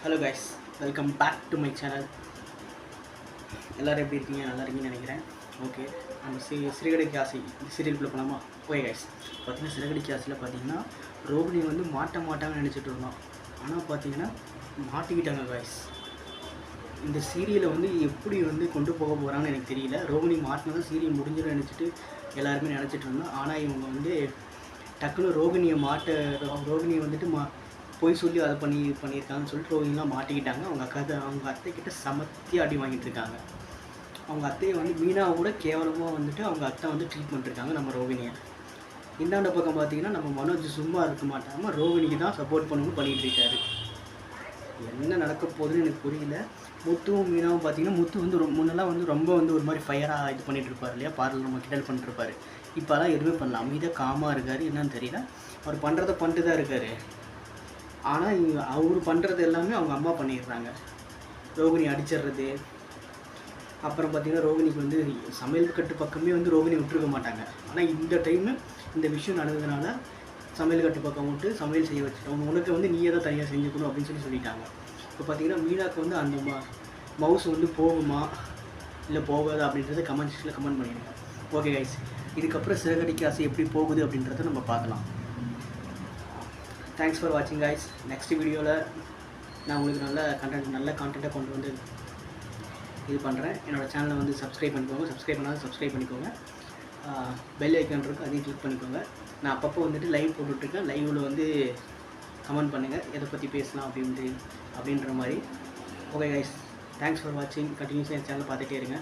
Hello guys, welcome back to my channel. எல்லோரும் எப்படி இருக்கீங்க? நல்லா இருக்கீங்கன்னு நினைக்கிறேன். ஓகே, நம்ம சிறுகடிக்கு ஆசை இந்த சீரியலுக்குள்ளே போகலாமா? ஓகே கைஸ், பார்த்தீங்கன்னா சிறுகடிக்கு ஆசையில் பார்த்தீங்கன்னா ரோகிணி வந்து மாட்டாங்கன்னு நினச்சிட்டு இருந்தோம். ஆனால் பார்த்தீங்கன்னா மாட்டிக்கிட்டாங்க கைஸ். இந்த சீரியலை வந்து எப்படி வந்து கொண்டு போக போகிறாங்கன்னு எனக்கு தெரியல. ரோகிணி மாட்டினதான் சீரியல் முடிஞ்சிடும் நினச்சிட்டு எல்லாருமே நினச்சிட்டு இருந்தோம். ஆனால் இவங்க வந்து டக்குன்னு ரோகிணியை வந்துட்டு போய் சொல்லி அதை பண்ணியிருக்காங்கன்னு சொல்லிட்டு ரோகிணிலாம் மாட்டிக்கிட்டாங்க. அவங்க அத்தைக்கிட்ட சமத்தியாக அடி வாங்கிட்டு இருக்காங்க. அவங்க அத்தையை வந்து மீனாவை கூட கேவலமாக வந்துட்டு அவங்க அத்தை வந்து ட்ரீட் பண்ணிருக்காங்க நம்ம ரோகிணியை. இந்தாண்ட பக்கம் பார்த்தீங்கன்னா நம்ம மனோஜ் சும்மா இருக்க மாட்டாமல் ரோகிணிக்கு தான் சப்போர்ட் பண்ணணும்னு பண்ணிகிட்டு இருக்காரு. என்ன நடக்க போகுதுன்னு எனக்கு புரியல. முத்துவும் மீனாவும் பார்த்தீங்கன்னா முத்து வந்து முன்னெல்லாம் வந்து ரொம்ப வந்து ஒரு மாதிரி ஃபயராக இது பண்ணிகிட்டு இருப்பார் இல்லையா, பார்லர் நம்ம கிண்டல் பண்ணிட்டுருப்பார். இப்போலாம் எதுவுமே பண்ணலாம், அமைதியாக காமாக இருக்கார். என்னன்னு தெரியல, அவர் பண்ணுறதை பண்ணிட்டு தான் இருக்கார். ஆனால் அவர் பண்ணுறது எல்லாமே அவங்க அம்மா பண்ணிடுறாங்க. ரோகிணி அடிச்சிடுறது, அப்புறம் பார்த்திங்கன்னா ரோகிணிக்கு வந்து சமையல் கட்டு பக்கமே வந்து ரோகிணி விட்டுருக்க மாட்டாங்க. ஆனால் இந்த டைமு இந்த விஷயம் நடந்ததுனால சமையல் கட்டு பக்கம் விட்டு சமையல் செய்ய வச்சுட்டோம். உனக்கு வந்து நீயே தான் தனியாக செஞ்சுக்கணும் அப்படின்னு சொல்லிட்டாங்க. இப்போ பார்த்திங்கன்னா மீனாக்கு வந்து அந்த மவுஸ் வந்து போகுமா இல்லை போகாது அப்படின்றத கமெண்ட் செக்ஷனில் கமெண்ட் பண்ணிடுங்க. ஓகே கைஸ், இதுக்கப்புறம் சிறுகடிக்கு ஆசை எப்படி போகுது அப்படின்றத நம்ம பார்க்கலாம். தேங்க்ஸ் ஃபார் வாட்சிங் கைஸ். நெக்ஸ்ட் வீடியோவில் நான் உங்களுக்கு நல்ல கான்டென்ட்டாக கொண்டு வந்து இது பண்ணுறேன். என்னோடய சேனலை வந்து சப்ஸ்கிரைப் பண்ணிக்கோங்க. சப்ஸ்கிரைப் பண்ணாலும் சப்ஸ்கிரைப் பண்ணிக்கோங்க. பெல் ஐக்கான் இருக்குது, அதையும் கிளிக் பண்ணிக்கோங்க. நான் அப்பப்போ வந்துட்டு லைவ் போட்டுட்ருக்கேன். லைவில் வந்து கமெண்ட் பண்ணுங்கள் எதை பற்றி பேசலாம் அப்படின்ற மாதிரி. ஓகே கைஸ், தேங்க்ஸ் ஃபார் வாட்சிங். கண்டினியூஸாக என் சேனலை பார்த்துட்டே இருங்க.